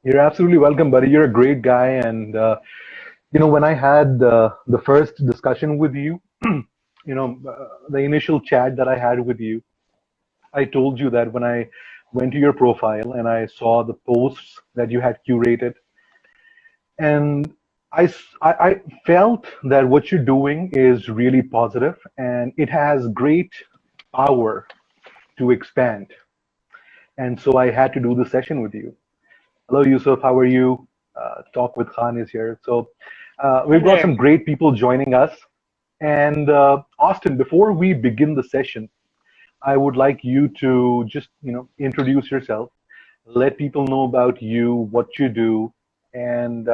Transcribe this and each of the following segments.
You're absolutely welcome, buddy. You're a great guy. And, when I had the first discussion with you, the initial chat that I had with you, I told you that when I went to your profile and I saw the posts that you had curated, and I felt that what you're doing is really positive and it has great power to expand. And so I had to do the session with you. Hello, Yusuf. How are you? Talk with Khan is here. So Hi we've got there. some great people joining us. And Austin, before we begin the session, I would like you to just, introduce yourself, let people know about you, what you do, and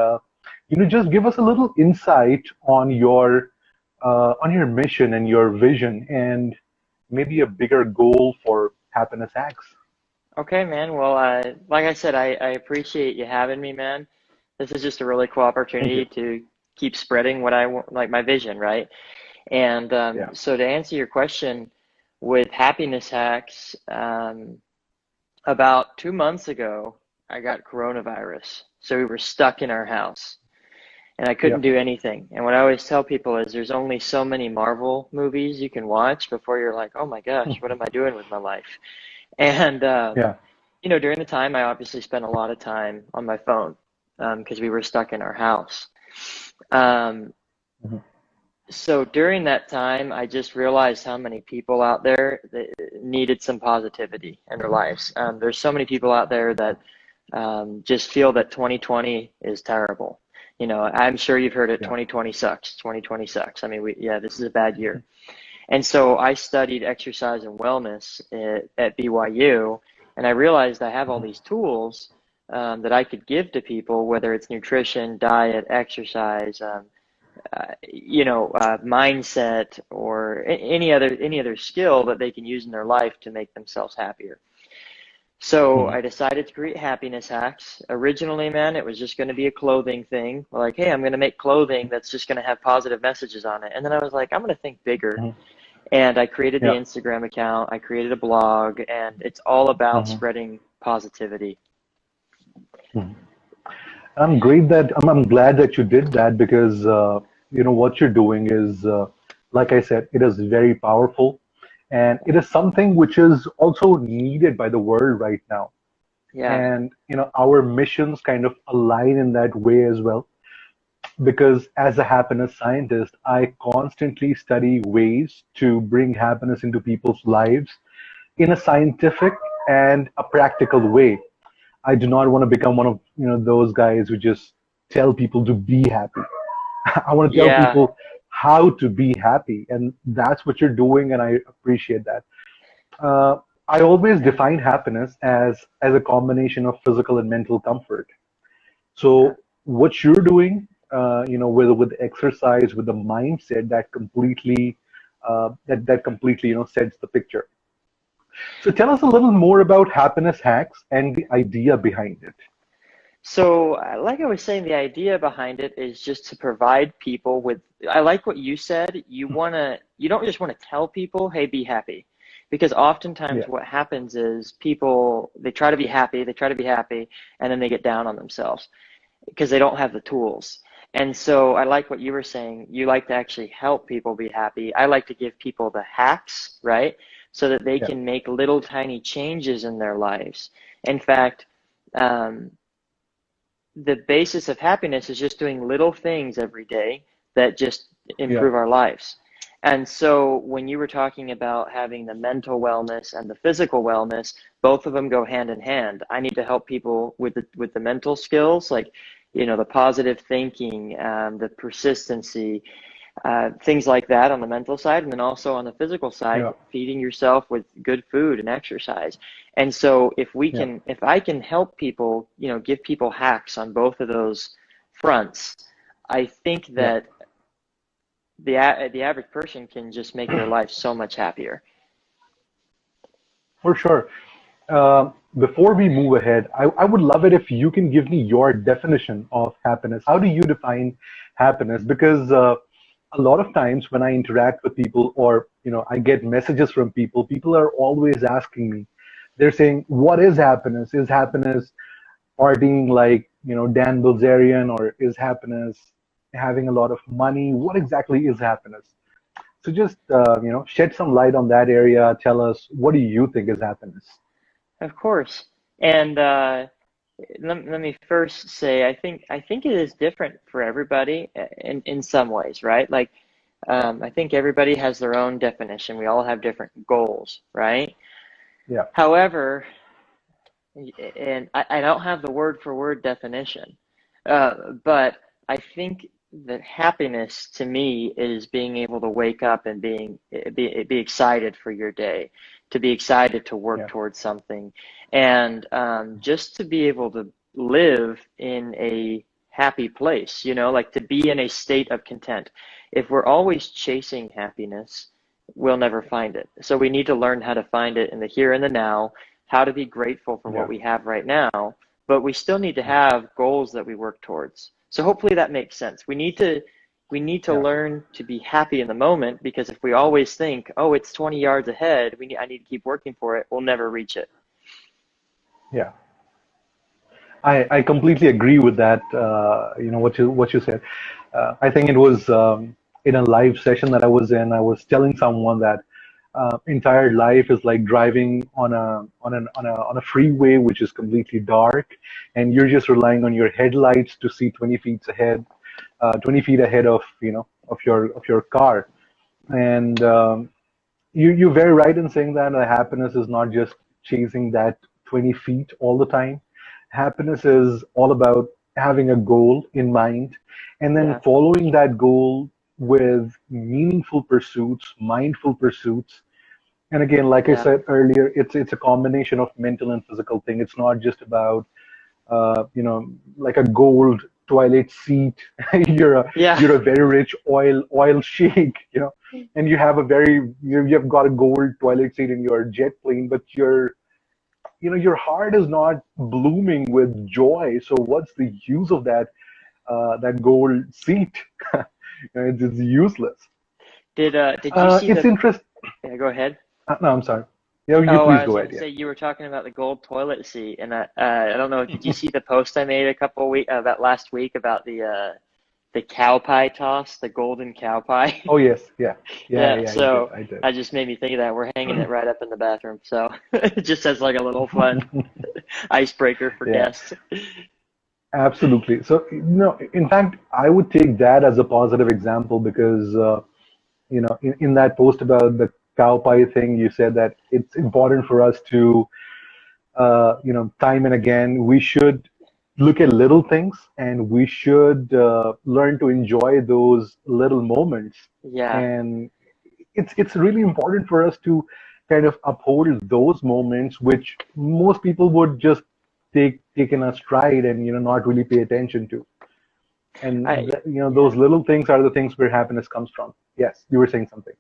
just give us a little insight on your mission and your vision, and maybe a bigger goal for Happiness Hacks. Okay, man. Well, like I said, I appreciate you having me, man. This is just a really cool Thank you. opportunity to keep spreading what I want, like my vision, right? And Yeah. so to answer your question, with happiness hacks, about 2 months ago, I got coronavirus. So we were stuck in our house and I Yeah. couldn't do anything. And what I always tell people is there's only so many Marvel movies you can watch before you're like, oh my gosh, what am I doing with my life? And Yeah. during the time, I obviously spent a lot of time on my phone because we were stuck in our house. Um, Mhm. so during that time, I just realized how many people out there that needed some positivity in their lives. There's so many people out there that just feel that 2020 is terrible. I'm sure you've heard it. Yeah. 2020 sucks. 2020 sucks. I mean, yeah, this is a bad year. And so I studied exercise and wellness at BYU, and I realized I have all Mhm. these tools that I could give to people, whether it's nutrition, diet, exercise, mindset, or any other skill that they can use in their life to make themselves happier. So Mhm. I decided to create happiness hacks. Originally, man, it was just going to be a clothing thing. Like, hey, I'm going to make clothing that's just going to have positive messages on it. And then I was like, I'm going to think bigger. Mhm. And I created the Yeah. Instagram account, I created a blog, and it's all about Mhm. spreading positivity. Mhm. I'm glad that you did that because what you're doing is, like I said, it is very powerful, and it is something which is also needed by the world right now. Yeah, And our missions kind of align in that way as well. Because as a happiness scientist, I constantly study ways to bring happiness into people's lives in a scientific and a practical way. I do not want to become one of those guys who just tell people to be happy. I want to tell yeah, people how to be happy, and that's what you're doing, and I appreciate that. Uh, I always define happiness as a combination of physical and mental comfort. yeah. So what you're doing, with exercise, with the mindset, that completely sets the picture. So tell us a little more about happiness hacks and the idea behind it. So, like I was saying, the idea behind it is just to provide people with. I like what you said. You don't just want to tell people, "Hey, be happy," because oftentimes Yeah, what happens is people they try to be happy, and then they get down on themselves because they don't have the tools. And so I like what you were saying. You like to actually help people be happy. I like to give people the hacks, right? So that they yeah, can make little tiny changes in their lives. In fact, um, the basis of happiness is just doing little things every day that just yeah, improve our lives. And so when you were talking about having the mental wellness and the physical wellness, both of them go hand in hand. I need to help people with the mental skills, like the positive thinking, the persistency, things like that on the mental side, and then also on the physical yeah, side, feeding yourself with good food and exercise. And so yeah, if I can help people, give people hacks on both of those fronts, I think yeah, that the average person can just make their life so much happier. for sure. Before we move ahead, I would love it if you can give me your definition of happiness. How do you define happiness? Because a lot of times when I interact with people, or I get messages from people are always asking me. They're saying, "What is happiness? Is happiness partying like, Dan Bilzerian, or is happiness having a lot of money? What exactly is happiness? So just, shed some light on that area. Tell us, what do you think is happiness? Of course. And let me first say, I think it is different for everybody in some ways, right? Like, I think everybody has their own definition. We all have different goals, right? Yeah, However, and I don't have the word for word definition, but I think that happiness to me is being able to wake up and be excited for your day, to be excited to work yeah, towards something, and just to be able to live in a happy place, like to be in a state of content. If we're always chasing happiness, we'll never find it. So we need to learn how to find it in the here and the now, how to be grateful for what yeah, we have right now, but we still need to have goals that we work towards. So hopefully that makes sense. We need to yeah, learn to be happy in the moment, because if we always think, oh, it's 20 yards ahead, I need to keep working for it, we'll never reach it. yeah. I completely agree with that. What you said. I think it was in a live session that I was in. I was telling someone that entire life is like driving on a freeway which is completely dark, and you're just relying on your headlights to see 20 feet ahead of your car. And you're very right in saying that happiness is not just chasing that 20 feet all the time. Happiness is all about having a goal in mind and then Yeah, following that goal with meaningful pursuits, mindful pursuits. And again, like I yeah, said earlier, it's a combination of mental and physical thing. It's not just about like a gold toilet seat. you're a yeah, you're a very rich oil sheik, and you've got a gold toilet seat in your jet plane, but your heart is not blooming with joy. So what's the use of that gold seat? It's useless. did you see It's the, interest. yeah, go ahead. No, I'm sorry. Yeah, you Oh, please I was go going ahead. to Yeah. say, you were talking about the gold toilet seat, and I don't know. Did you see the post I made a couple of week about last week about the cow pie toss, the golden cow pie? Oh yes, yeah, yeah, Yeah. yeah. I did. So I did. that just made me think of that. We're hanging it right up in the bathroom, so it just as like a little fun icebreaker for Yeah. guests. Absolutely. So, in fact, I would take that as a positive example because, in that post about the cow pie thing, you said that it's important for us to, time and again, we should look at little things and we should learn to enjoy those little moments. Yeah. And it's really important for us to kind of uphold those moments, which most people would just take in a stride and not really pay attention to. And I those yeah. little things are the things where happiness comes from. Yes, you were saying something.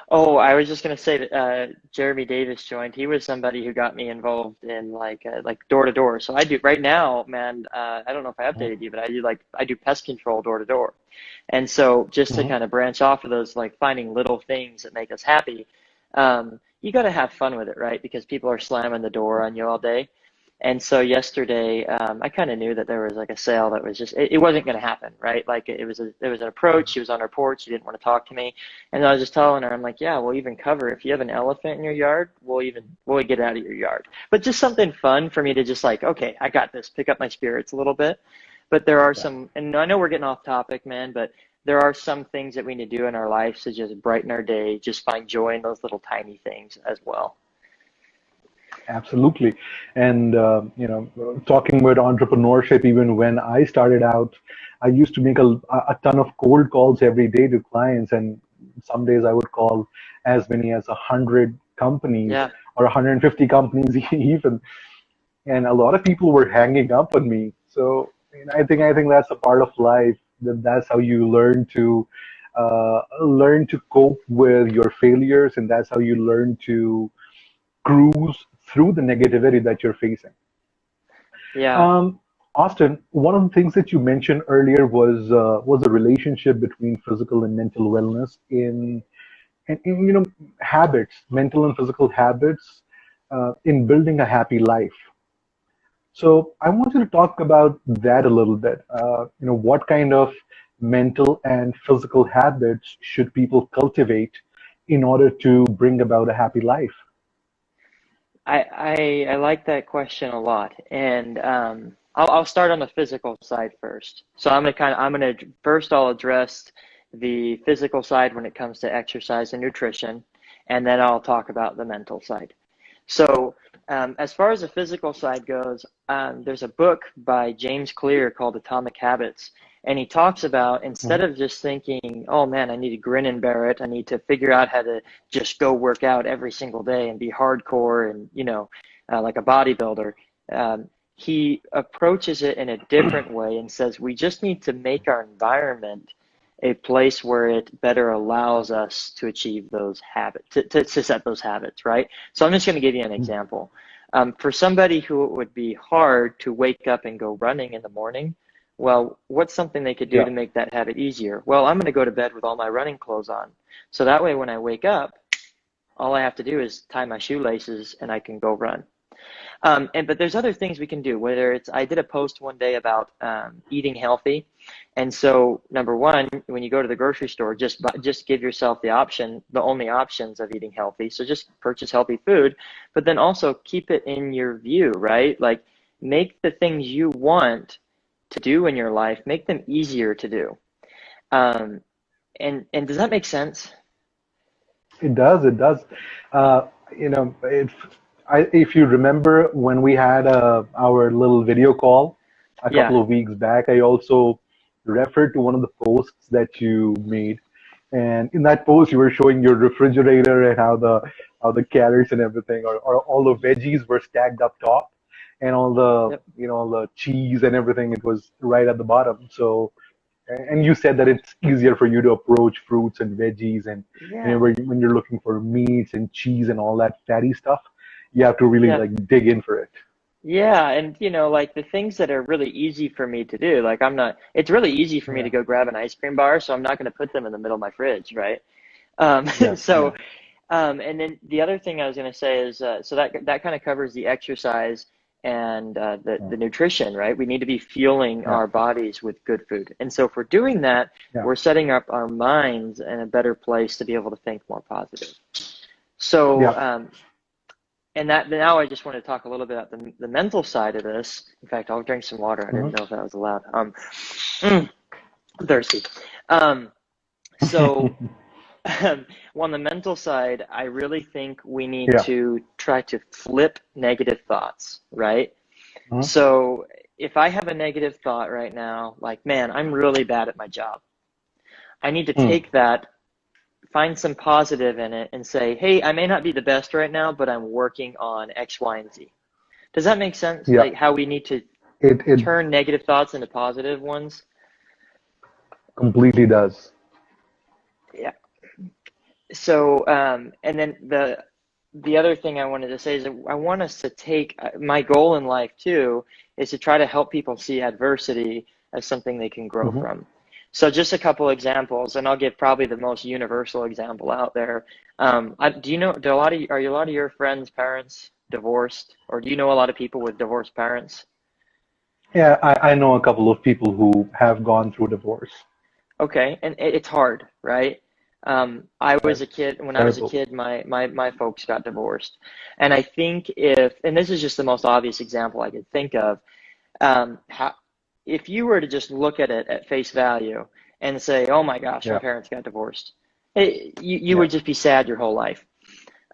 Oh, I was just gonna say that Jeremy Davis joined. He was somebody who got me involved in like door to door. So I do right now, man. I don't know if I updated you, but I do pest control door to door. And so just to Hmm. kind of branch off of those, like finding little things that make us happy, you got to have fun with it, right? Because people are slamming the door on you all day. And so yesterday, I kind of knew that there was like a sale that was just, it wasn't going to happen, right? Like there was an approach. She was on her porch. She didn't want to talk to me. And I was just telling her, I'm like, yeah, we'll even cover. If you have an elephant in your yard, we'll get out of your yard. But just something fun for me to just like, okay, I got this, pick up my spirits a little bit. But there are Yeah, some, and I know we're getting off topic, man, but there are some things that we need to do in our lives to just brighten our day, just find joy in those little tiny things as well. absolutely. And talking about entrepreneurship, even when I started out, I used to make a ton of cold calls every day to clients, and some days I would call as many as 100 companies Yeah. or 150 companies even. And a lot of people were hanging up on me. So I think that's a part of life. That's how you learn to cope with your failures, and that's how you learn to cruise through the negativity that you're facing. Yeah. Um, Austin, one of the things that you mentioned earlier was a relationship between physical and mental wellness in habits, mental and physical habits in building a happy life. So I want you to talk about that a little bit. What kind of mental and physical habits should people cultivate in order to bring about a happy life? I like that question a lot, and I'll start on the physical side first. So I'm gonna first I'll address the physical side when it comes to exercise and nutrition, and then I'll talk about the mental side. So as far as the physical side goes, there's a book by James Clear called Atomic Habits, and he talks about instead Mhm. of just thinking, oh man, I need to grin and bear it, I need to figure out how to just go work out every single day and be hardcore and like a bodybuilder. He approaches it in a different way and says we just need to make our environment a place where it better allows us to achieve those habits, to set those habits, right? So I'm just going to give you an example. For somebody who it would be hard to wake up and go running in the morning, well, what's something they could do Yeah. to make that habit easier? Well, I'm going to go to bed with all my running clothes on. So that way, when I wake up, all I have to do is tie my shoelaces and I can go run. But there's other things we can do. Whether it's I did a post one day about eating healthy, and so number one, when you go to the grocery store, just give yourself the option, the only options of eating healthy. So just purchase healthy food, but then also keep it in your view, right? Like make the things you want to do in your life, make them easier to do. Um, and does that make sense? It does. It does. If you remember when we had our little video call a Yeah. couple of weeks back, I also referred to one of the posts that you made, and in that post, you were showing your refrigerator and how the carrots and everything, or all the veggies were stacked up top, and Yep. all the cheese and everything, it was right at the bottom. So and you said that it's easier for you to approach fruits and veggies, and Yeah. when you're looking for meats and cheese and all that fatty stuff, you have to really Yeah. like dig in for it. Yeah, and like the things that are really easy for me to do, like it's really easy for me Yeah, to go grab an ice cream bar, so I'm not going to put them in the middle of my fridge, right? yeah, yeah. So, and then the other thing I was going to say is, so that kind of covers the exercise and the Mm. nutrition, right? We need to be fueling Yeah, our bodies with good food. And so if we're doing that, yeah. we're setting up our minds in a better place to be able to think more positive. So, Yeah. and that now I just want to talk a little bit about the mental side of this. In fact, I'll drink some water. I didn't know if that was allowed. Mm, I'm thirsty. Um, so on the mental side, I really think we need Yeah. to try to flip negative thoughts, right? Mhm. So if I have a negative thought right now, like, man, I'm really bad at my job, I need to Mm. take that, find some positive in it, and say, hey, I may not be the best right now, but I'm working on X, Y, and Z. Does that make sense? Yeah. Like how we need to It turn negative thoughts into positive ones? completely does. Yeah. So, and then the other thing I wanted to say is that I want us to take my goal in life too is to try to help people see adversity as something they can grow Hmm. from. So just a couple examples, and I'll give probably the most universal example out there. Do you know, are a lot of your friends' parents divorced, or do you know a lot of people with divorced parents? Yeah, I know a couple of people who have gone through divorce. Okay, and it's hard, right? I was a Yes. kid, when I was a Terrible. kid, my folks got divorced. And I think and this is just the most obvious example I could think of, how, if you were to just look at it at face value and say, oh my gosh, my Yeah. parents got divorced, you Yeah. would just be sad your whole life.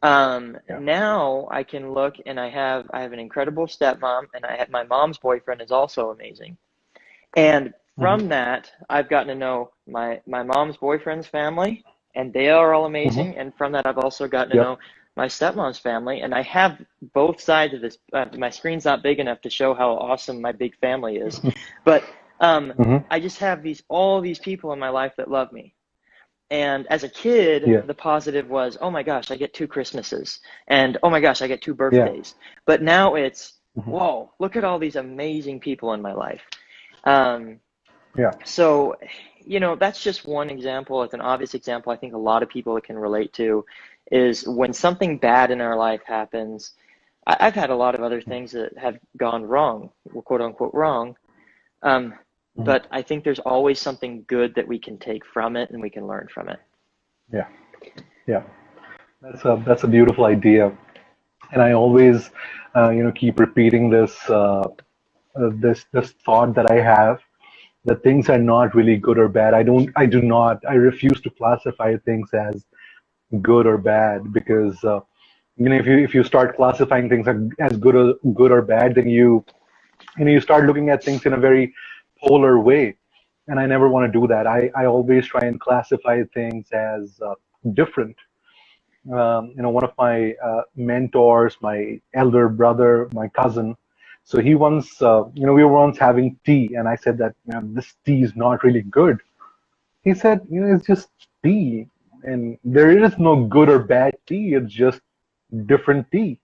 Yeah. Now I can look and I have an incredible stepmom, and my mom's boyfriend is also amazing. And Hmm. from that, I've gotten to know my mom's boyfriend's family, and they are all Hmm. amazing. And from that, I've also gotten to Yep. know my stepmom's family, and I have both sides of this. My screen's not big enough to show how awesome my big family is, but Hmm. I just have all these people in my life that love me. And as a kid, Yeah. the positive was, oh my gosh, I get two Christmases, and oh my gosh, I get two Yeah. birthdays. But now it's, Hmm. whoa, look at all these amazing people in my life. Um, Yeah. so, that's just one example. It's an obvious example I think a lot of people can relate to is when something bad in our life happens. I've had a lot of other things that have gone wrong, quote unquote wrong. Mhm. But I think there's always something good that we can take from it and we can learn from it. Yeah, yeah. That's a beautiful idea, and I always, keep repeating this thought that I have, that things are not really good or bad. I do not, I refuse to classify things as good or bad, because if you start classifying things as good or bad, then you start looking at things in a very polar way, and I never want to do that. I always try and classify things as different. One of my mentors, my elder brother, my cousin. So he once, we were once having tea, and I said that, this tea is not really good. He said, it's just tea, and there is no good or bad tea. It's just different tea,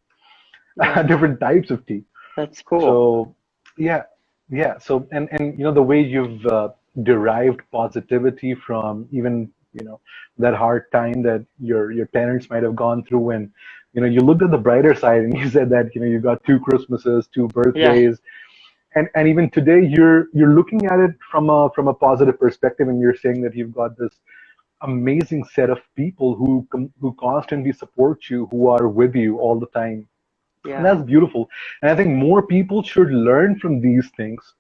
Yeah, different types of tea. that's cool. So, yeah, yeah. So, and the way you've derived positivity from even that hard time that your parents might have gone through, and you looked at the brighter side, and you said that you got two Christmases, two Yeah, birthdays, and even today you're looking at it from a positive perspective, and you're saying that you've got this amazing set of people who constantly support you, who are with you all the time, and yeah, that's beautiful. And I think more people should learn from these things,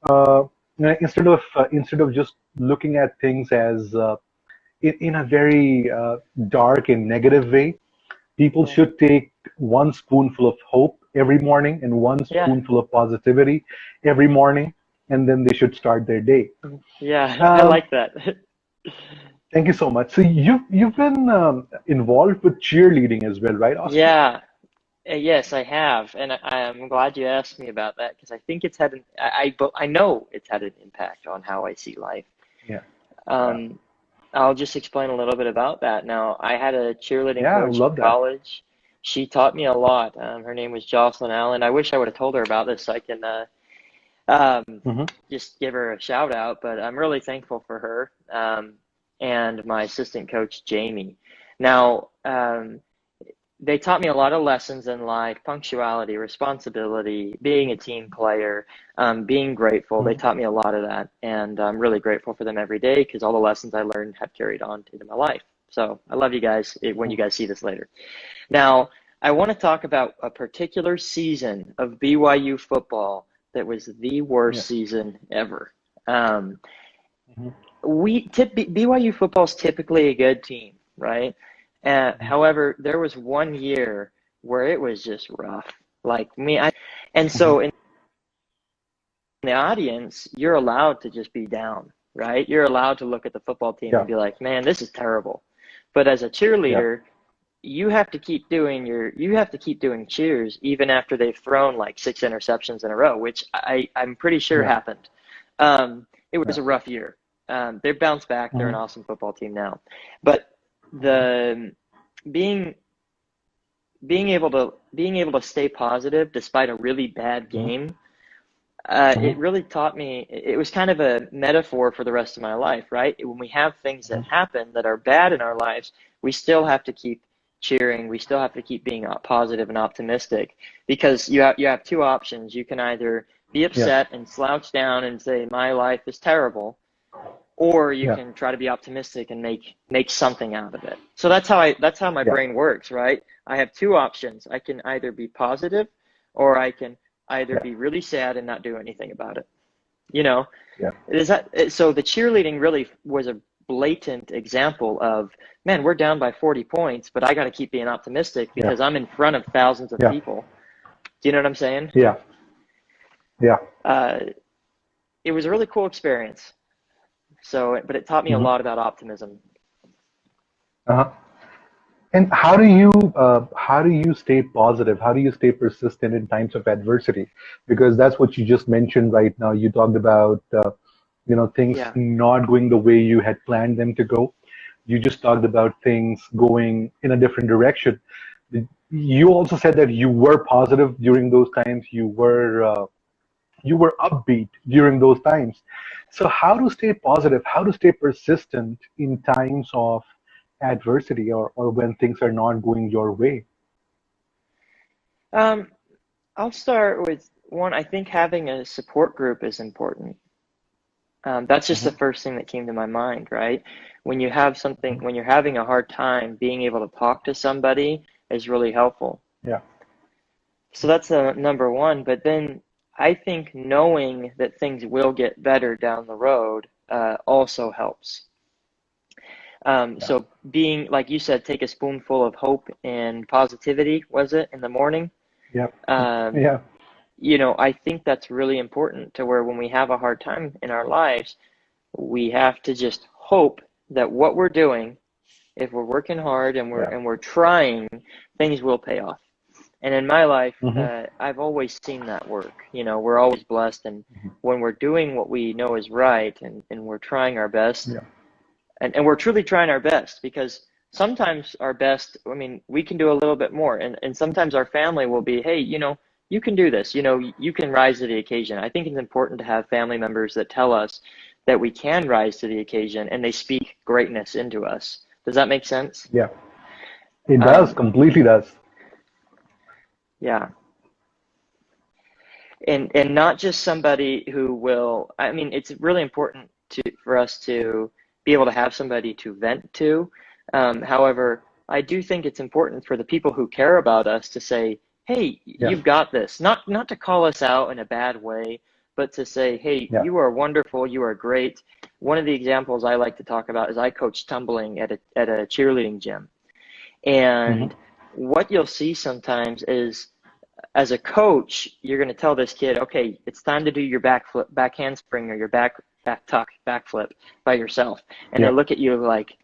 uh, instead of just looking at things as in a very dark and negative way. People yeah, should take one spoonful of hope every morning and one yeah, spoonful of positivity every morning, and then they should start their day. yeah. I Um, like that. Thank you so much. So you've been involved with cheerleading as well, right, Austin? Yeah, yes, I have, and I'm glad you asked me about that because I think it's had I know it's had an impact on how I see life. Yeah, yeah, Um, I'll just explain a little bit about that. Now, I had a cheerleading yeah. I coach in love that. college. She taught me a lot. Her name was Jocelyn Allen. I wish I would have told her about this so I can um, Hmm. just give her a shout out, but I'm really thankful for her and my assistant coach, Jamie. Now, they taught me a lot of lessons in life: punctuality, responsibility, being a team player, being grateful. They Hmm. taught me a lot of that, and I'm really grateful for them every day because all the lessons I learned have carried on into my life. So I love you guys when you guys see this later. Now, I want to talk about a particular season of BYU football that was the Yeah. worst season ever. Um, Hmm. BYU football is typically a good team, right? Hmm. However, there was one year where it was just rough. Like me, and Hmm. so in the audience, you're allowed to just be down, right? You're allowed to look at the football team and Yeah, be like, man, this is terrible. But as a yeah, cheerleader, you have to keep doing cheers even after they've thrown like six interceptions in a row, which I'm pretty sure yeah, happened. It was yeah. a rough year. They've bounced back. They're an Hmm. awesome football team now. But Hmm. the being being able to stay positive despite a really bad Hmm. game, Hmm. it really taught me. It was kind of a metaphor for the rest of my life, right? When we have things that happen that are bad in our lives, we still have to keep cheering. We still have to keep being positive and optimistic because you have two options. You can either be Yeah, upset and slouch down and say my life is terrible, or you yeah, can try to be optimistic and make something out of it. So that's how my yeah, brain works, right? I have two options. I can either be positive or I can either yeah, be really sad and not do anything about it. You know, yeah, so the cheerleading really was a blatant example of, man, we're down by 40 points, but I got to keep being optimistic yeah, because I'm in front of thousands of yeah, people. Do you know what I'm saying? yeah, yeah. Uh, it was a really cool experience. So, but it taught me a Hmm. lot about optimism. Uh-huh. And how do you stay positive? How do you stay persistent in times of adversity? Because that's what you just mentioned right now. You talked about things Yeah. not going the way you had planned them to go. You just talked about things going in a different direction. You also said that you were positive during those times. You were upbeat during those times. So how to stay positive? How to stay persistent in times of adversity, or when things are not going your way? Um, I'll start with one. I think having a support group is important. That's just the Hmm. first thing that came to my mind, right? When you have something, Hmm. when you're having a hard time, being able to talk to somebody is really helpful. Yeah. So that's number one. But then I think knowing that things will get better down the road also helps. Yeah. So being, like you said, take a spoonful of hope and positivity, was it, in the morning? Yep. Um, Yeah. I think that's really important to where when we have a hard time in our lives, we have to just hope that what we're doing, if we're working hard and we're Yeah. and we're trying, things will pay off. And in my life, Hmm. I've always seen that work. We're always blessed, and when we're doing what we know is right, and we're trying our best, Yeah. and we're truly trying our best, because sometimes our best, I mean, we can do a little bit more, and sometimes our family will be, hey, you can do this, you can rise to the occasion. I think it's important to have family members that tell us that we can rise to the occasion, and they speak greatness into us. Does that make sense? Yeah. It does. Um, Completely does. yeah. And not just somebody who will, I mean, it's really important for us to be able to have somebody to vent to. However, I do think it's important for the people who care about us to say, hey, Yes. you've got this. Not to call us out in a bad way, but to say, hey, Yeah. you are wonderful, you are great. One of the examples I like to talk about is I coach tumbling at a cheerleading gym. Hmm. And what you'll see sometimes is, as a coach, you're going to tell this kid, okay, it's time to do your back handspring, or your back tuck, back flip by yourself. And they Yeah. look at you like,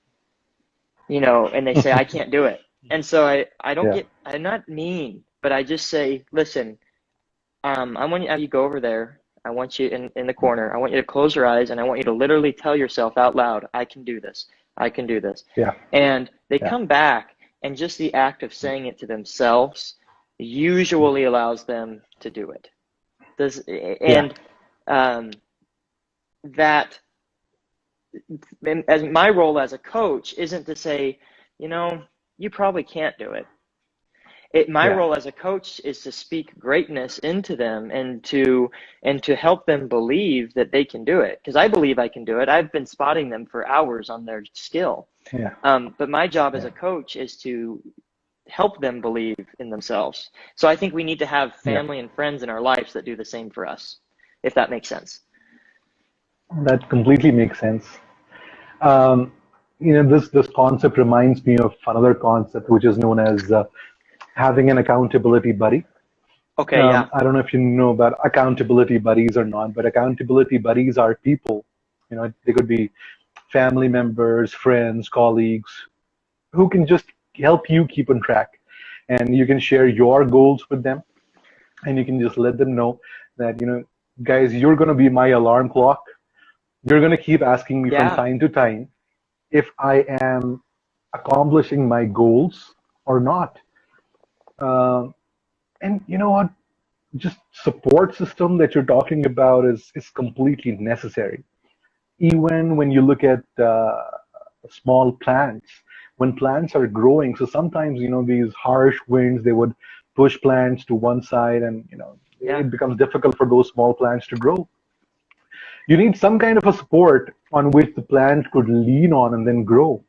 and they say, I can't do it. And so I don't Yeah. get, I'm not mean, but I just say, listen, I want you to have you go over there. I want you in the corner. I want you to close your eyes, and I want you to literally tell yourself out loud, I can do this. I can do this. Yeah. And they Yeah. come back, and just the act of saying it to themselves usually allows them to do it. Does Yeah. and that as my role as a coach isn't to say, you know, you probably can't do it. My Yeah. role as a coach is to speak greatness into them, and to help them believe that they can do it, because I believe I can do it. I've been spotting them for hours on their skill. Yeah. But my job as Yeah. a coach is to help them believe in themselves. So I think we need to have Yeah. family and friends in our lives that do the same for us, if that makes sense. That completely makes sense. Um, this concept reminds me of another concept which is known as having an accountability buddy. Okay, yeah. I don't know if you know about accountability buddies or not, but accountability buddies are people. They could be family members, friends, colleagues, who can just help you keep on track, and you can share your goals with them, and you can just let them know that guys, you're going to be my alarm clock. You're going to keep asking me from Yeah. time to time if I am accomplishing my goals or not. Um, and you know what? Just support system that you're talking about is completely necessary. Even when you look at small plants, when plants are growing, so sometimes these harsh winds, they would push plants to one side, and Yeah. it becomes difficult for those small plants to grow. You need some kind of a support on which the plant could lean on and then grow.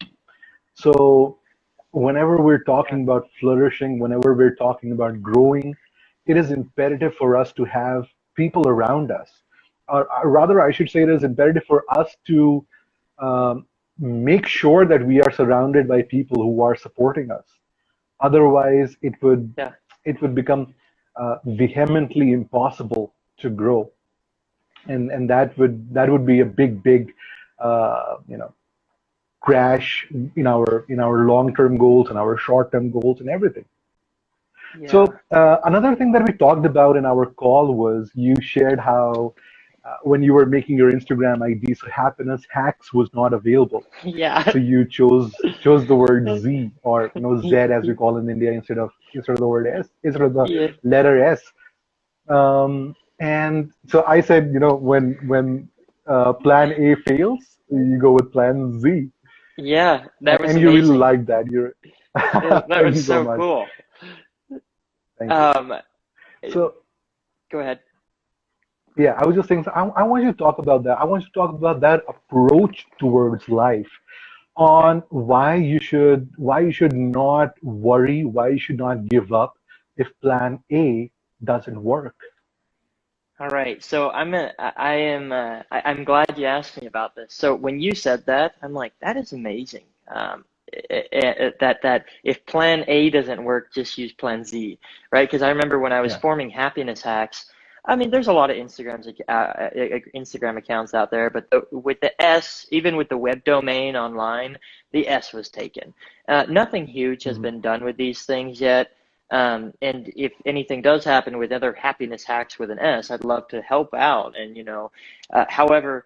So whenever we're Yeah. talking about flourishing, whenever we're talking about growing, it is imperative for us to have people around us. Or rather, I should say it is imperative for us to make sure that we are surrounded by people who are supporting us. Otherwise, Yeah. it would become vehemently impossible to grow, and that would be a big crash in our long-term goals and our short-term goals and everything. Yeah. So another thing that we talked about in our call was you shared how when you were making your Instagram ID, so happiness hacks was not available. Yeah. So you chose the word Z, or Z as we call in India, instead of the word S, instead of the Yeah. letter S. And so I said, when Plan A fails, you go with Plan Z, Yeah. That was and you really amazing. like that. You're That thank was you so so much. cool. Thank you. Um, So, Go ahead. yeah, I was just saying, so I want you to talk about that. I want you to talk about that approach towards life, Okay. on why you should not worry, why you should not give up if plan A doesn't work. All right. So I'm glad you asked me about this. So when you said that, I'm like, that is amazing. That if plan A doesn't work, just use plan Z, right? Because I remember when I was Yeah. forming happiness hacks, I mean, there's a lot of Instagram accounts out there, but with the S, even with the web domain online, the S was taken. Nothing huge has Mhm. been done with these things yet. And if anything does happen with other happiness hacks with an S, I'd love to help out. And, however,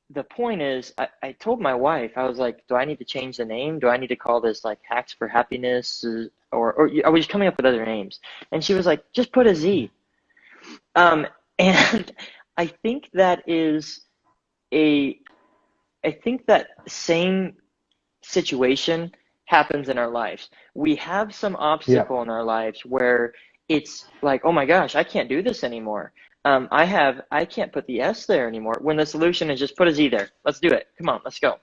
the point is, I told my wife, I was like, do I need to change the name? Do I need to call this like Hacks for Happiness? Or are we just coming up with other names? And she was like, just put a Z. And I think that is a, I think that same situation happens in our lives. We have some Yeah. obstacle in our lives where it's like, oh my gosh, I can't do this anymore. I can't put the S there anymore. When the solution is just put a Z there. Let's do it. Come on, let's go.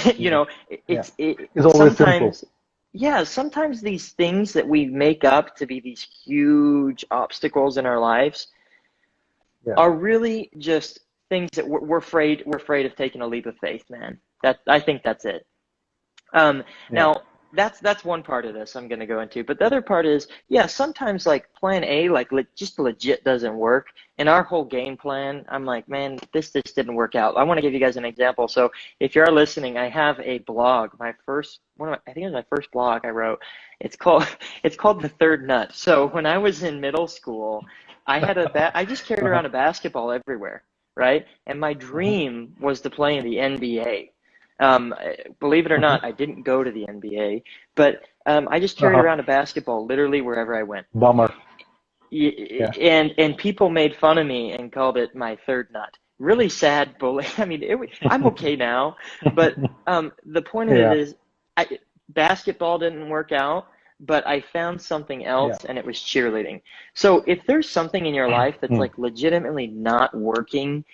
You Yeah. know, Yeah. it It's always simple. sometimes, yeah, sometimes these things that we make up to be these huge obstacles in our lives Yeah. are really just things that we're afraid of taking a leap of faith, man. That I think that's it. Yeah. Now that's one part of this I'm going to go into, but the other part is, yeah, sometimes like plan A, like just legit doesn't work. And our whole game plan, I'm like, man, this just didn't work out. I want to give you guys an example. So if you are listening, I have a blog. My first one, I think it was my first blog I wrote. It's called it's called The Third Nut. So when I was in middle school, I just carried Uh-huh. around a basketball everywhere, right? And my Uh-huh. dream was to play in the NBA. Believe it or Uh-huh. not, I didn't go to the NBA, but I just carried Uh-huh. around a basketball literally wherever I went. Bummer. Yeah. And people made fun of me and called it my third nut. Really sad bully. I mean, I'm okay now, but the point of it Yeah. is, basketball didn't work out, but I found something Yeah. else, and it was cheerleading. So if there's something in your life that's Hmm. like legitimately not working,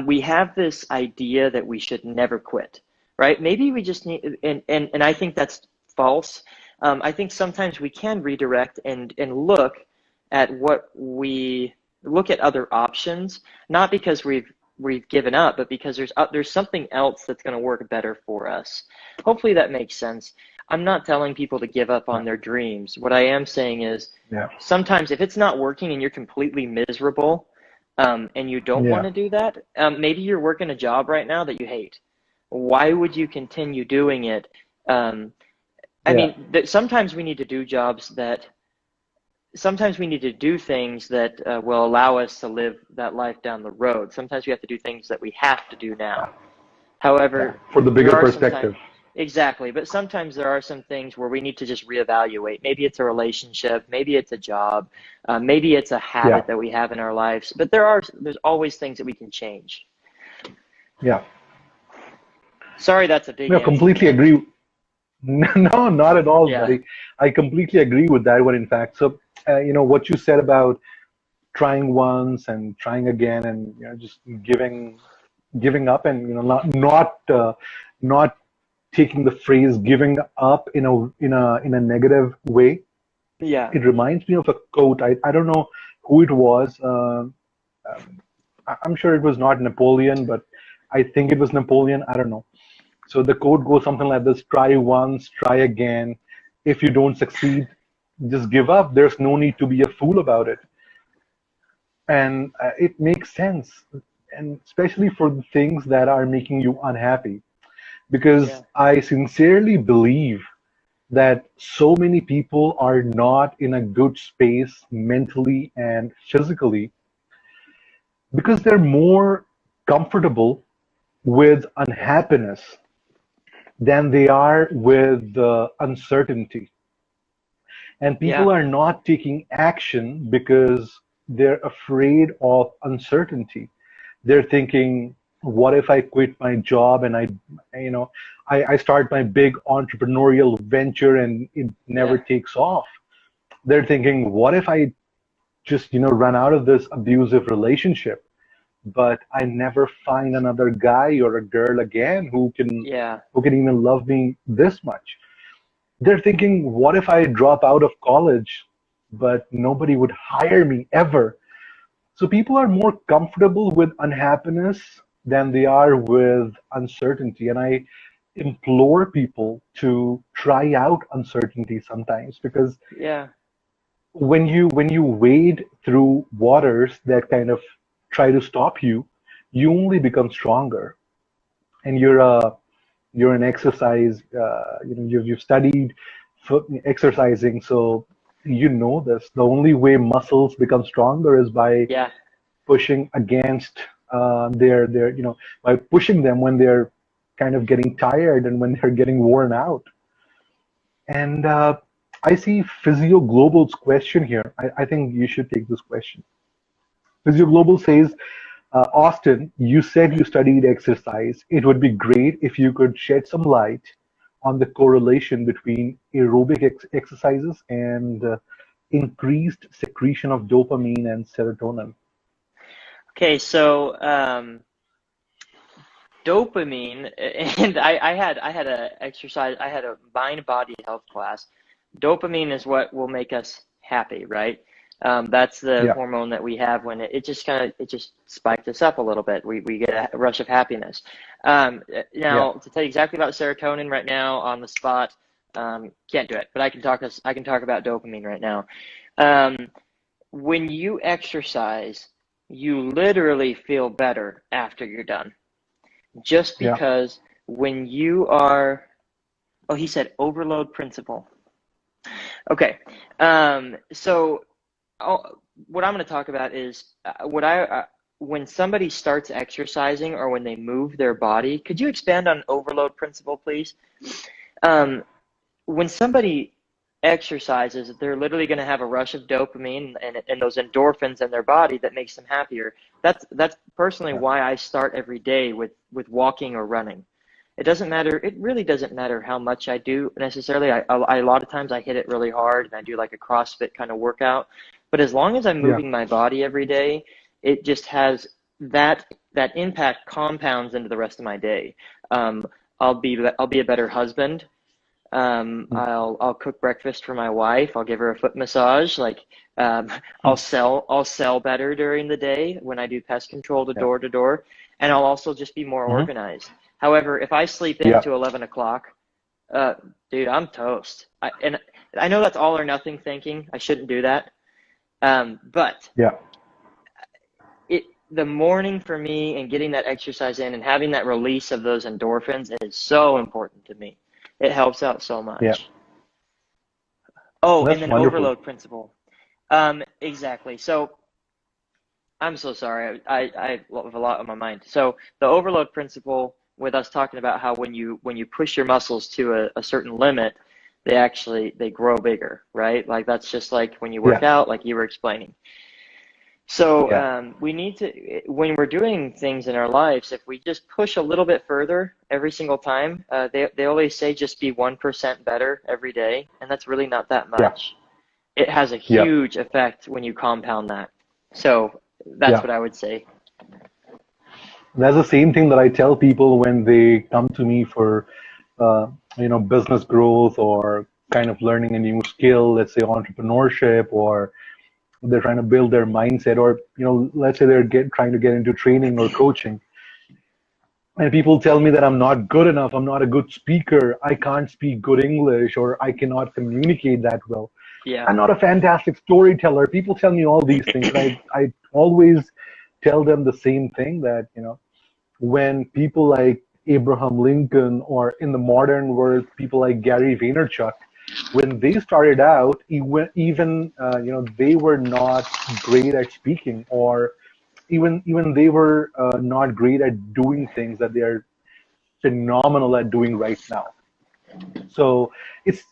we have this idea that we should never quit, right? Maybe we just need, and I think that's false. I think sometimes we can redirect and look at other options, not because we've given up, but because there's something else that's going to work better for us. Hopefully that makes sense. I'm not telling people to give up Yeah. on their dreams. What I am saying is Yeah. sometimes if it's not working and you're completely miserable, and you don't want Yeah. to do that, maybe you're working a job right now that you hate. Why would you continue doing it? Um, I Yeah. mean, sometimes we need to do jobs that sometimes we need to do things that will allow us to live that life down the road. Sometimes we have to do things that we have to do Yeah. now. Yeah. However, For the there bigger are some times, perspective. exactly, but sometimes there are some things where we need to just reevaluate. Maybe it's a relationship, maybe it's a job, maybe it's a Yeah. habit that we have in our lives, but there's always things that we can change. Yeah. Sorry, that's a big No, answer, completely man. agree. No, not at all, Yeah, buddy. I completely agree with that one, in fact. So, what you said about trying once and trying again, and just giving up, and not taking the phrase giving up in a negative way. yeah, It reminds me of a quote. I don't know who it was. I'm sure it was not Napoleon, but I think it was Napoleon. I don't know. So the quote goes something like this: try once, try again. If you don't succeed, just give up. There's no need to be a fool about it. And it makes sense, and especially for the things that are making you unhappy. Because yeah, I sincerely believe that so many people are not in a good space mentally and physically because they're more comfortable with unhappiness than they are with uncertainty. And yeah, people are not taking action because they're afraid of uncertainty. They're thinking, what if I quit my job and I start my big entrepreneurial venture and it never yeah, takes off? They're thinking, what if I just, run out of this abusive relationship, but I never find another guy or a girl again Yeah. who can even love me this much. They're thinking, what if I drop out of college, but nobody would hire me ever? So people are more comfortable with unhappiness than they are with uncertainty. And I implore people to try out uncertainty sometimes, because Yeah. when you wade through waters that kind of try to stop you, you only become stronger. And you're an exercise. You've studied exercising, so you know this. The only way muscles become stronger is by Yeah. pushing against their by pushing them when they're kind of getting tired and when they're getting worn out. And I see Physio Global's question here. I think you should take this question. Physio Global says, Austin, you said you studied exercise. It would be great if you could shed some light on the correlation between aerobic exercises and increased secretion of dopamine and serotonin. Okay, so dopamine, and I had a exercise, I had a mind body health class. Dopamine is what will make us happy, right? That's the Yeah, hormone that we have when it just kind of, it just spiked us up a little bit. We get a rush of happiness. yeah, Now to tell you exactly about serotonin right now on the spot, can't do it, but I can talk about dopamine right now. Um, when you exercise, you literally feel better after you're done. Just yeah, because when you are, oh, he said overload principle. Okay. So what I'm going to talk about is when somebody starts exercising or when they move their body, could you expand on overload principle, please? Um, when somebody exercises, they're literally going to have a rush of dopamine and those endorphins in their body that makes them happier. That's personally yeah, why I start every day with walking or running. It doesn't matter. It really doesn't matter how much I do necessarily. A lot of times I hit it really hard and I do like a CrossFit kind of workout. But as long as I'm yeah, moving my body every day, it just has that impact compounds into the rest of my day. Um, I'll be a better husband. mm, I'll cook breakfast for my wife. I'll give her a foot massage. Like, um, mm, I'll sell better during the day when I do pest control yeah, to door, and I'll also just be more mhm, organized. However, if I sleep in yeah, to 11 o'clock, uh, dude, I'm toast. And I know that's all or nothing thinking. I shouldn't do that. But yeah. the morning for me and getting that exercise in and having that release of those endorphins is so important to me. It helps out so Yeah, much. Oh, and that's then wonderful. overload principle. Exactly. So I'm so sorry. I have a lot on my mind. So the overload principle with us talking about how when you push your muscles to a certain limit, they grow bigger, right? Like that's just like when you work Yeah, out, like you were explaining. So yeah, we need to, when we're doing things in our lives, if we just push a little bit further every single time, they always say just be 1% better every day, and that's really not that yeah, much. It has a yeah, huge effect when you compound that. So that's yeah. what I would say. That's the same thing that I tell people when they come to me for, uh, business growth or kind of learning a new skill, let's say entrepreneurship, or they're trying to build their mindset, or, let's say trying to get into training or coaching. And people tell me that I'm not good enough, I'm not a good speaker, I can't speak good English, or I cannot communicate that well. Yeah. I'm not a fantastic storyteller. People tell me all these things, and I always tell them the same thing, that, when people like Abraham Lincoln, or in the modern world, people like Gary Vaynerchuk, when they started out, even they were not great at speaking, or even they were not great at doing things that they are phenomenal at doing right now. So it's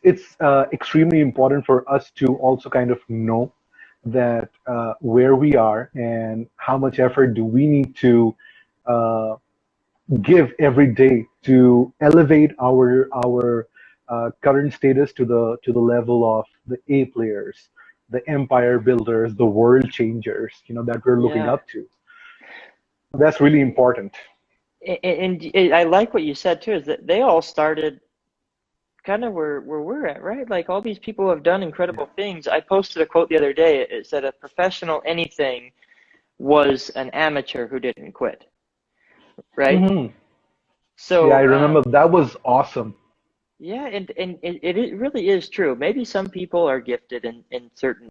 extremely important for us to also kind of know that where we are and how much effort do we need to uh, give every day to elevate our current status to the level of the A players. the empire builders, the world changers, that we're looking Yeah. up to. That's really important. And I like what you said too, is that they all started kind of where we're at, right? Like all these people have done Yeah. incredible things. I posted a quote the other day. It said a professional anything was an amateur who didn't quit, right? Hmm. Yeah, I So, remember that was awesome. yeah, and it really is true. Maybe some people are gifted in certain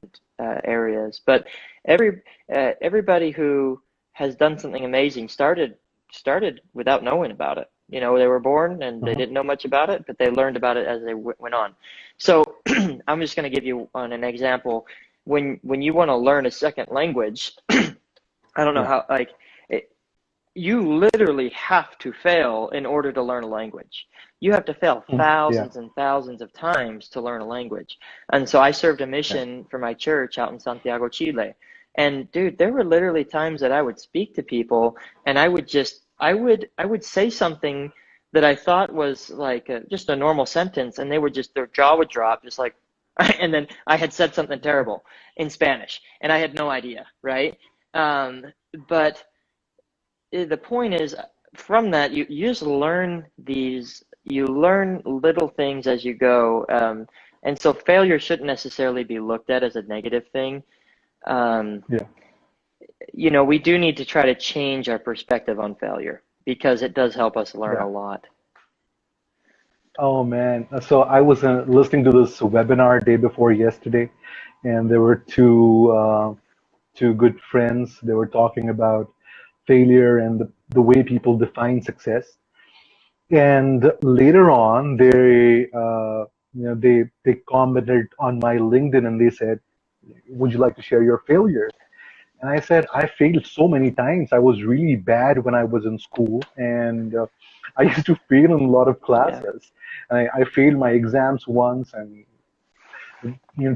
areas, but every everybody who has done something amazing started without knowing about it. You know, they were born and they Uh-huh. didn't know much about it, but they learned about it as they w went on. So I'm just going to give you an example. When you want to learn a second language, I don't know Yeah. how like you literally have to fail in order to learn a language. You have to fail Yeah. thousands and thousands of times to learn a language. And so I served a Yeah. mission for my church out in Santiago, Chile. And dude, there were literally times that I would speak to people and I would say something that I thought was like just a normal sentence and they would just their jaw would drop just like and then I had said something terrible in Spanish and I had no idea, right? Um, but the point is from that you just learn you learn little things as you go, and so failure shouldn't necessarily be looked at as a negative thing. um, Yeah. we do need to try to change our perspective on failure because it does help us learn Yeah. a lot. Oh man. So I was listening to this webinar day before yesterday, and there were two good friends. They were talking about failure and the way people define success. And later on, they commented on my LinkedIn and they said, "Would you like to share your failures?" And I said, "I failed so many times. I was really bad when I was in school, and I used to fail in a lot of Yeah, classes. I failed my exams once, and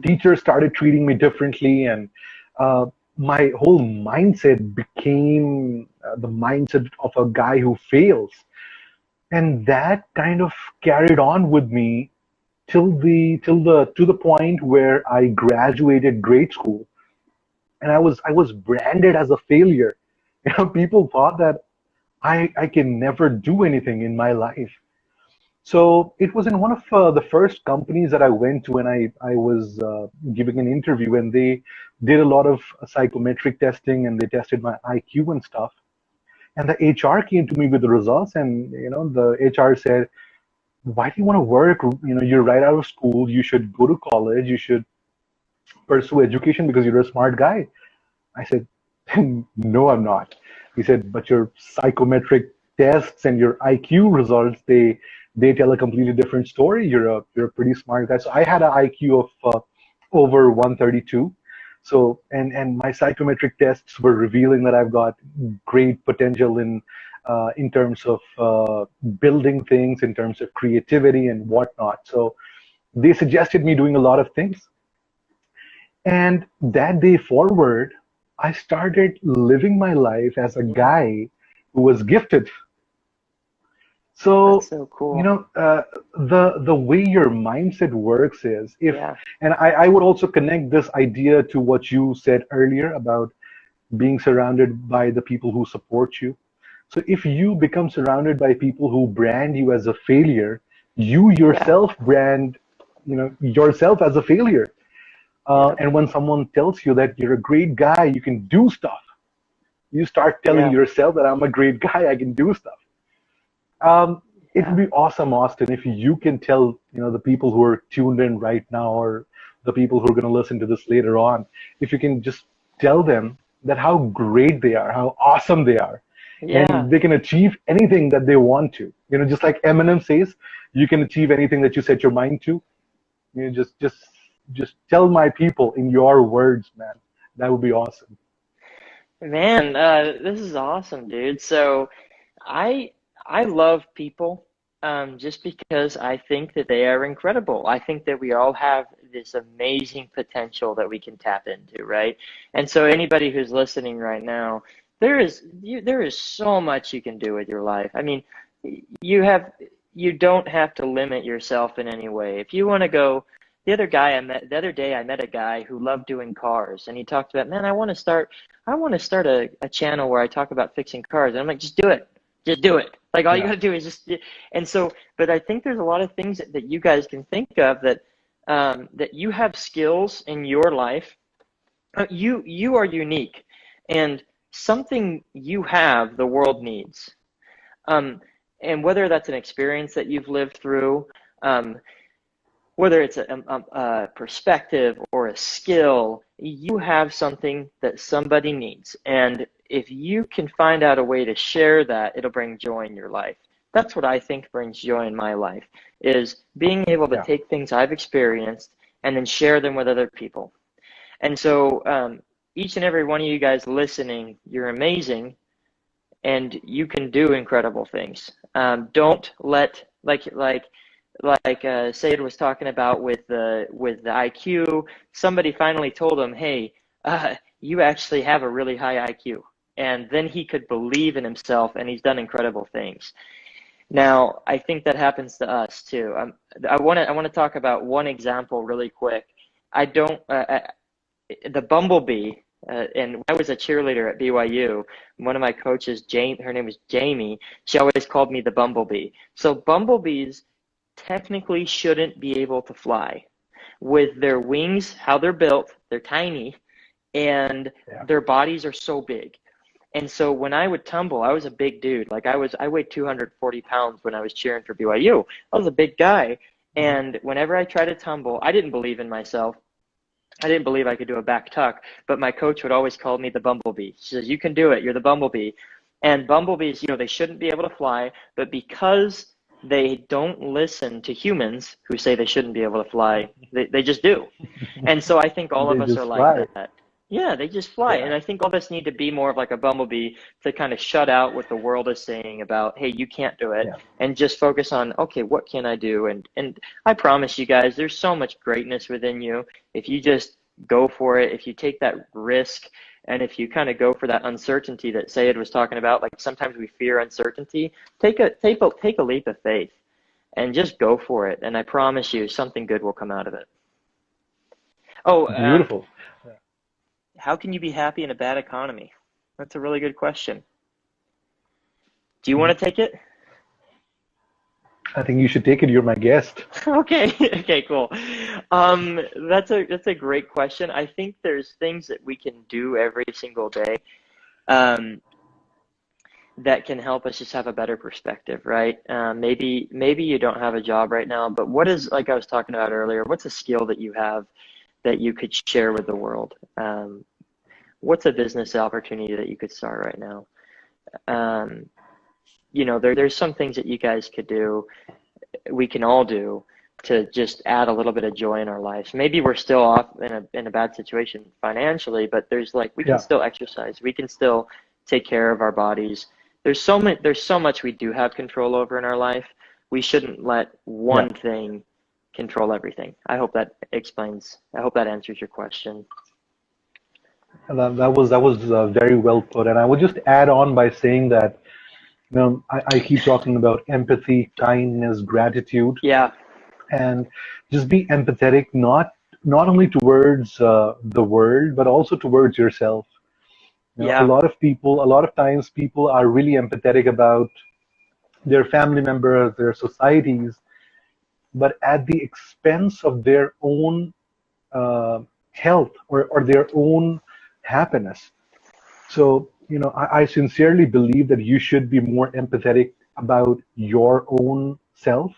teachers started treating me differently, and uh, my whole mindset became the mindset of a guy who fails, and that kind of carried on with me till the to the point where I graduated grade school, and I was branded as a failure. People thought that I can never do anything in my life. So it was in one of the first companies that I went to, and I was giving an interview, and they did a lot of psychometric testing, and they tested my IQ and stuff. And the HR came to me with the results, and the HR said, "Why do you want to work? You're right out of school. You should go to college. You should pursue education because you're a smart guy." I said, "No, I'm not." He said, "But your psychometric tests and your IQ results, they tell a completely different story. You're a pretty smart guy." So I had an IQ of over 132. So and my psychometric tests were revealing that I've got great potential in terms of building things, in terms of creativity and whatnot. So they suggested me doing a lot of things. And that day forward, I started living my life as a yeah, guy who was gifted. that's So, so cool. the way your mindset works is if, Yeah, and I would also connect this idea to what you said earlier about being surrounded by the people who support you. So if you become surrounded by people who brand you as a failure, you yeah, yourself brand, yourself as a failure. yeah, And when someone tells you that you're a great guy, you can do stuff, you start telling yeah, yourself that I'm a great guy, I can do stuff. It would yeah, be awesome, Austin, if you can tell, the people who are tuned in right now, or the people who are going to listen to this later on, if you can just tell them that how great they are, how awesome they are, yeah. and they can achieve anything that they want to. Just like Eminem says, you can achieve anything that you set your mind to. Just tell my people in your words, man. That would be awesome. Man, this is awesome, dude. So I I love people, just because I think that they are incredible. I think that we all have this amazing potential that we can tap into, right? And so anybody who's listening right now, there is so much you can do with your life. I mean, you have you don't have to limit yourself in any way. If you want to go The other day I met a guy who loved doing cars, and he talked about, man, I want to start a channel where I talk about fixing cars. And I'm like, just do it. Just do it. Like all you Yeah. got to do is just, and so, but I think there's a lot of things that you guys can think of that, that you have skills in your life. You are unique, and something you have, the world needs. Um, and whether that's an experience that you've lived through, um, whether it's a perspective or a skill, you have something that somebody needs. And if you can find out a way to share that, it'll bring joy in your life. That's what I think brings joy in my life, is being able to Yeah. take things I've experienced and then share them with other people. And so each and every one of you guys listening, you're amazing, and you can do incredible things. Don't let Syed was talking about with the IQ. Somebody finally told him, "Hey, you actually have a really high IQ," and then he could believe in himself, and he's done incredible things. Now, I think that happens to us too. I want to talk about one example really quick. I don't the bumblebee. And when I was a cheerleader at BYU, one of my coaches, Jane, her name was Jamie, she always called me the bumblebee. So bumblebees technically shouldn't be able to fly. With their wings, how they're built, they're tiny, and Yeah. their bodies are so big. And so when I would tumble, I was a big dude. Like I weighed 240 pounds when I was cheering for BYU. I was a big guy. Mhm. And whenever I tried to tumble, I didn't believe in myself. I didn't believe I could do a back tuck, but my coach would always call me the bumblebee. She says, "You can do it. You're the bumblebee." And bumblebees, they shouldn't be able to fly, but because they don't listen to humans who say they shouldn't be able to fly, they just do. And so I think all They of us are just like fly. that. Yeah, they just fly. Yeah. And I think all of us need to be more of like a bumblebee to kind of shut out what the world is saying about, hey, you can't do it, Yeah. and just focus on, okay, what can I do? And I promise you guys, there's so much greatness within you. If you just go for it, if you take that risk, and if you kind of go for that uncertainty that Sayed was talking about, like sometimes we fear uncertainty, take a leap of faith and just go for it. And I promise you, something good will come out of it. Oh, Beautiful. how can you be happy in a bad economy? That's a really good question. Do you Mhm. want to take it? I think you should take it. You're my guest. Okay, okay, cool. That's a great question. I think there's things that we can do every single day, um, that can help us just have a better perspective, right? Maybe you don't have a job right now, but what is, like I was talking about earlier, what's a skill that you have that you could share with the world? What's a business opportunity that you could start right now? Um, there's some things that you guys could do, we can all do, to just add a little bit of joy in our lives. Maybe we're still off in a bad situation financially, but we can Yeah. still exercise. We can still take care of our bodies. There's so much we do have control over in our life. We shouldn't let Yeah. one thing control everything. I hope that answers your question. And that was very well put. And I would just add on by saying that I keep talking about empathy, kindness, gratitude, Yeah, and just be empathetic, not only towards the world, but also towards yourself. yeah, A lot of times, people are really empathetic about their family members, their societies, but at the expense of their own uh, health or their own happiness. So, I sincerely believe that you should be more empathetic about your own self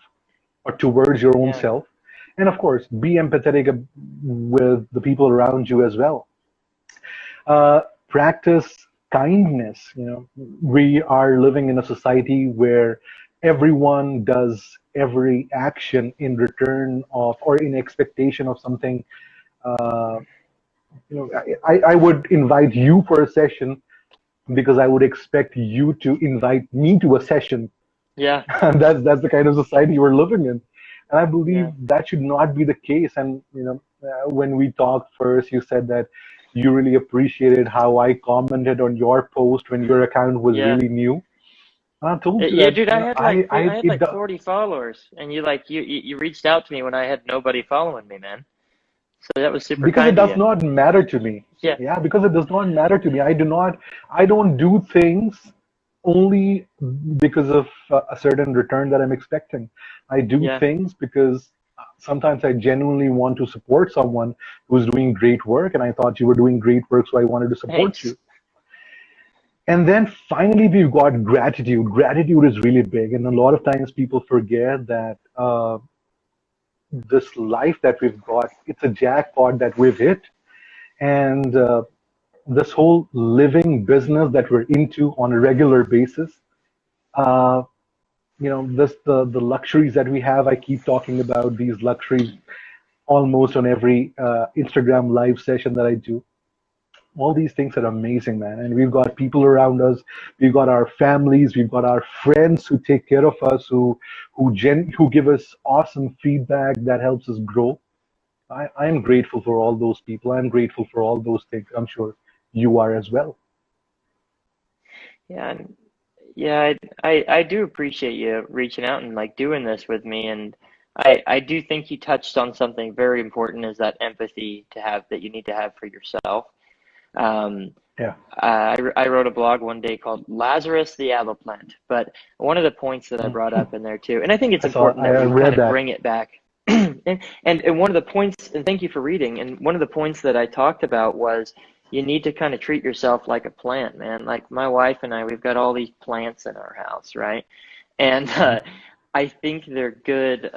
or towards your own yeah, self. And of course, be empathetic with the people around you as well. Practice kindness. We are living in a society where everyone does every action in return of or in expectation of something. Uh, I would invite you for a session because I would expect you to invite me to a session. yeah, And that's the kind of society we're living in. And I believe yeah, that should not be the case. And when we talked first, you said that you really appreciated how I commented on your post when your account was yeah, really new. I told you Yeah, that, dude, you know, I had it like does. 40 followers, and you reached out to me when I had nobody following me, man. So that was super Because it kind of does you. not matter to me. Yeah, Yeah, because it does not matter to me. I don't do things only because of a certain return that I'm expecting. I do yeah, things because sometimes I genuinely want to support someone who's doing great work, and I thought you were doing great work, so I wanted to support thanks. you. And then finally, we've got gratitude. Gratitude is really big, and a lot of times people forget that this life that we've got, it's a jackpot that we've hit, and this whole living business that we're into on a regular basis. Uh, this the luxuries that we have. I keep talking about these luxuries almost on every Instagram live session that I do. All these things are amazing, man. And we've got people around us. We've got our families. We've got our friends who take care of us, who give us awesome feedback that helps us grow. I'm grateful for all those people. I'm grateful for all those things. I'm sure you are as well. Yeah, yeah, I do appreciate you reaching out and like doing this with me, and I do think you touched on something very important is that empathy to have that you need to have for yourself. Um, Yeah. I wrote a blog one day called Lazarus the Apple Plant, but one of the points that I brought Mm. up in there too, and I think it's I saw. important I that we kind read of that. bring it back. And one of the points, and thank you for reading, and one of the points that I talked about was you need to kind of treat yourself like a plant, man. Like my wife and I, we've got all these plants in our house, right? And Mhm. I think they're good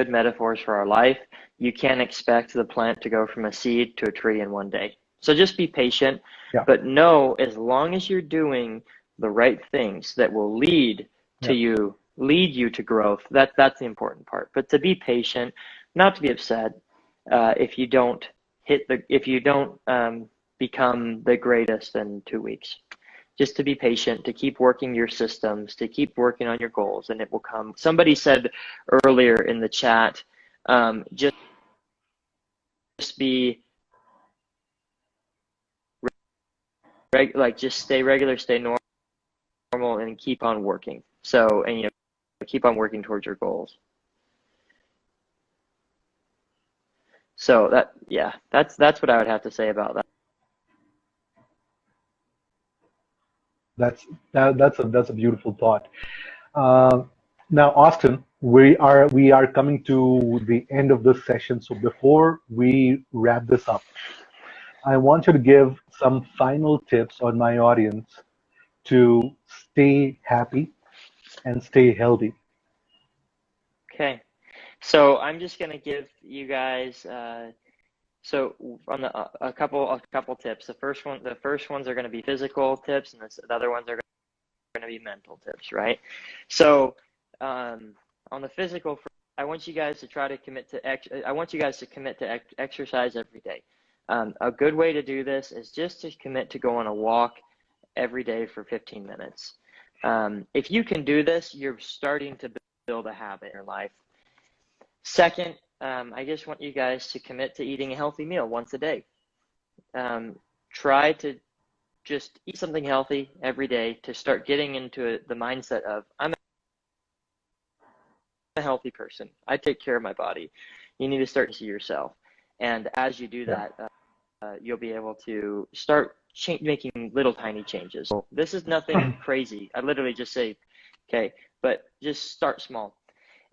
metaphors for our life. You can't expect the plant to go from a seed to a tree in one day. So just be patient, Yeah. but know as long as you're doing the right things that will Yeah. lead you to growth, that's the important part. But to be patient, not to be upset if you don't if you don't become the greatest in 2 weeks, just to be patient, to keep working your systems, to keep working on your goals, and it will come. Somebody said earlier in the chat, just be like just stay regular, stay normal, and keep on working. So, and keep on working towards your goals. So yeah, that's what I would have to say about that. That's a beautiful thought. Uh, Now, Austin, we are coming to the end of this session. So before we wrap this up, I want you to give some final tips on my audience to stay happy and stay healthy. Okay, so I'm just gonna give you guys. So on a couple tips. The first ones are going to be physical tips, and the other ones are going to be mental tips, right? So on the physical, I want you guys to try to commit to I want you guys to commit to exercise every day. A good way to do this is just to commit to go on a walk every day for 15 minutes. If you can do this, you're starting to build a habit in your life. Second, I just want you guys to commit to eating a healthy meal once a day. Try to just eat something healthy every day to start getting into the mindset of I'm a healthy person. I take care of my body. You need to start to see yourself, and as you do Yeah. that, you'll be able to start making little tiny changes. So this is nothing crazy. I literally just say, okay, but just start small.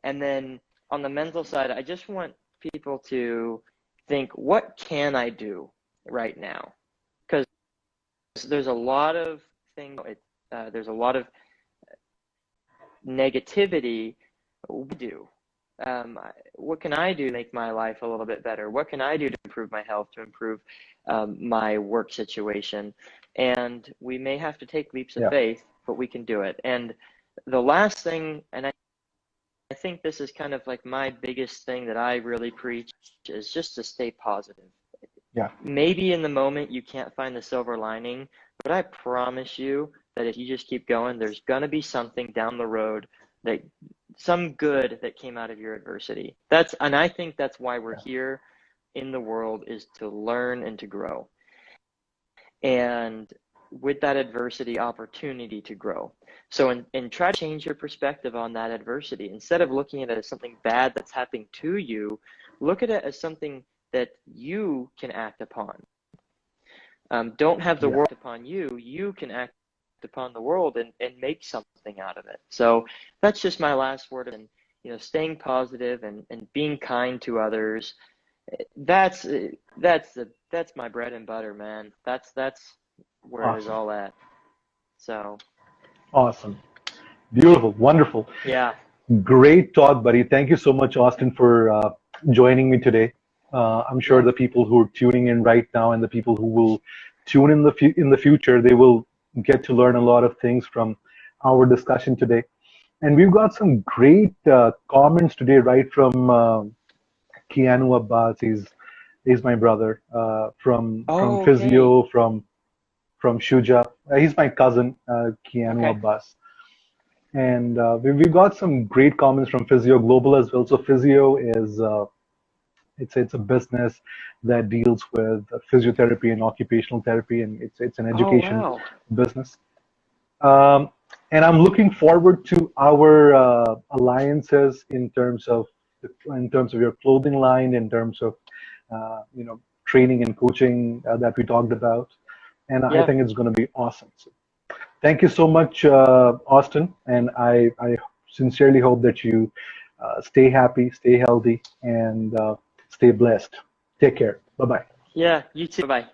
And then on the mental side, I just want people to think, what can I do right now? Because there's a lot of things, there's a lot of negativity we do. What can I do to make my life a little bit better? What can I do to improve my health, to improve my work situation? And we may have to take leaps of Yeah. faith, but we can do it. And the last thing, and I think this is kind of like my biggest thing that I really preach, is just to stay positive. Yeah. Maybe in the moment you can't find the silver lining, but I promise you that if you just keep going, there's going to be something down the road that some good that came out of your adversity. And I think that's why we're Yeah. here in the world, is to learn and to grow. And with that adversity opportunity to grow. So and try to change your perspective on that adversity. Instead of looking at it as something bad that's happening to you, look at it as something that you can act upon. Don't have the Yeah. world upon you. You can act upon the world and make something out of it. So that's just my last word. And staying positive and being kind to others. That's my bread and butter, man. That's where it is Awesome. all at. So Awesome. Beautiful. Wonderful. yeah, Great talk, buddy. Thank you so much, Austin, for joining me today. I'm sure yeah, the people who are tuning in right now and the people who will tune in in the future, they will get to learn a lot of things from our discussion today. And we've got some great comments today, right from Keanu Abbas. He's my brother. From oh, okay, Physio, from Shuja. He's my cousin, Keanu okay, Abbas. And we've got some great comments from Physio Global as well. So Physio is it's a business that deals with physiotherapy and occupational therapy, and it's an oh education wow, business. Um, and I'm looking forward to our alliances in terms of your clothing line, in terms of training and coaching that we talked about. And I yeah, think it's going to be awesome. So thank you so much, Austin, and I sincerely hope that you stay happy, stay healthy, and stay blessed. Take care. Bye bye. yeah. You too. Bye.